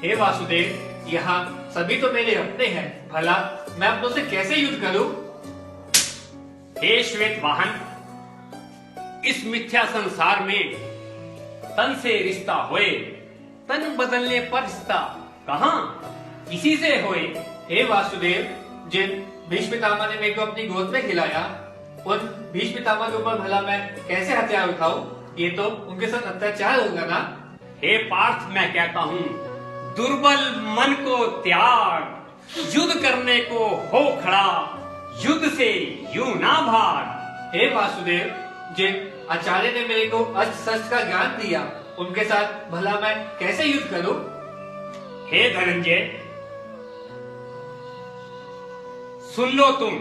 हे वासुदेव, यहाँ सभी तो मेरे अपने हैं, भला मैं अपनों से कैसे युद्ध करूं? हे श्वेत वाहन, इस मिथ्या संसार में तन से रिश्ता होए, तन बदलने पर रिश्ता कहां किसी से होए। हे वासुदेव, जिन भीष्म पितामह ने मेरे को अपनी गोद में खिलाया, उन भीष्म पितामह के ऊपर भला मैं कैसे हथियार उठाऊं? ये तो उनके साथ अत्याचार होगा ना। हे पार्थ, मैं कहता हूं, दुर्बल मन को त्याग, युद्ध करने को हो खड़ा, युद्ध से यूं ना भाग। हे वासुदेव, जिन आचार्य ने मेरे को अस्त्र शस्त्र का ज्ञान दिया, उनके साथ भला मैं कैसे युद्ध करूं? हे धनंजय, सुन लो तुम,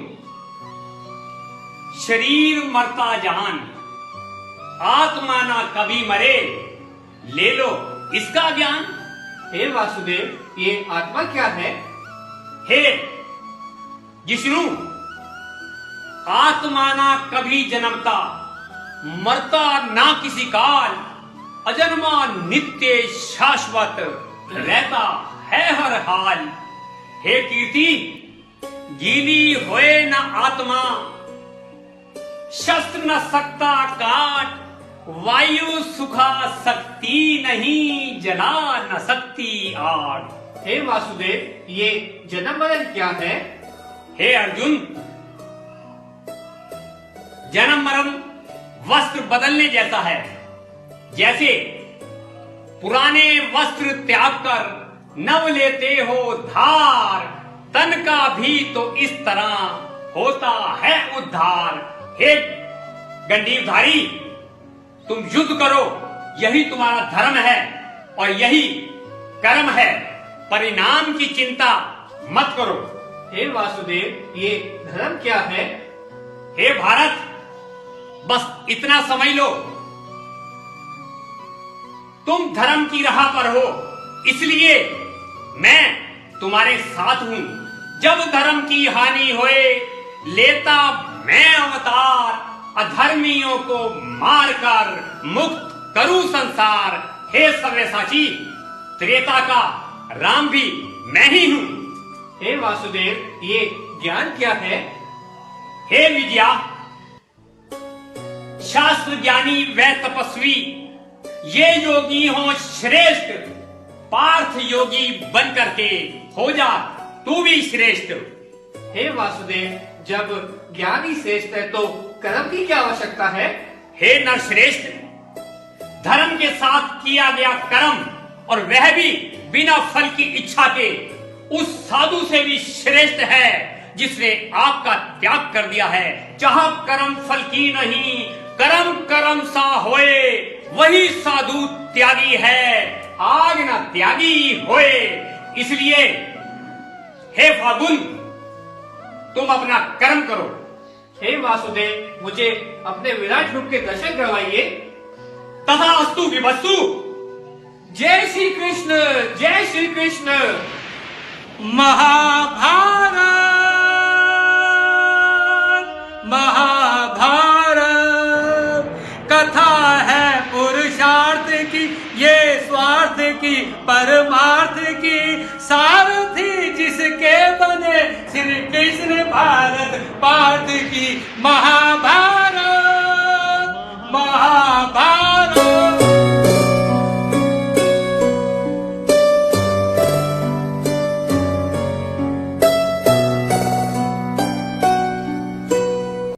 शरीर मरता जान, आत्मा ना कभी मरे, ले लो इसका ज्ञान। हे वासुदेव, ये आत्मा क्या है? हे जिष्णु, आत्मा ना कभी जन्मता, मरता ना किसी काल, अजन्मा नित्य शाश्वत, रहता है हर हाल। हे कीर्ति, गीली होए न आत्मा, शस्त्र न सकता काट, वायु सुखा सकती नहीं, जला न सकती आग। हे वासुदेव, ये जन्म मरण क्या है? हे अर्जुन, जन्म मरण वस्त्र बदलने जैसा है। जैसे पुराने वस्त्र त्याग कर नव लेते हो धार, तन का भी तो इस तरह होता है उद्धार। हे गंडीवधारी, तुम युद्ध करो, यही तुम्हारा धर्म है और यही कर्म है, परिणाम की चिंता मत करो। हे वासुदेव, ये धर्म क्या है? हे भारत, बस इतना समझ लो, तुम धर्म की राह पर हो, इसलिए मैं तुम्हारे साथ हूं। जब धर्म की हानि होए, लेता मैं अवतार, अधर्मियों को मारकर मुक्त करूं संसार। हे सव्यसाची, त्रेता का राम भी मैं ही हूं। हे वासुदेव, ये ज्ञान क्या है? हे विद्या, शास्त्र ज्ञानी व तपस्वी, ये योगी हो श्रेष्ठ, पार्थ योगी बन करके हो जा तू भी श्रेष्ठ। हे वासुदेव, जब ज्ञान ही श्रेष्ठ है तो कर्म की क्या आवश्यकता है? हे नरश्रेष्ठ, धर्म के साथ किया गया कर्म, और वह भी बिना फल की इच्छा के, उस साधु से भी श्रेष्ठ है जिसने आपका त्याग कर दिया है। चाह कर्म फल की नहीं, कर्म कर्म सा होए, वही साधु त्यागी है, आग न त्यागी होए। इसलिए हे फागुन, तुम अपना कर्म करो। हे वासुदेव, मुझे अपने विराट रूप के दर्शन करवाइए। तथा अस्तु विभत्सु। जय श्री कृष्ण, जय श्री कृष्ण। महाभारत महाभारत कथा है पुरुषार्थ की, ये स्वार्थ की परमार्थ की, सारथी जिसके बने श्री कृष्ण भारत पार्थ की। महाभारत महाभारत।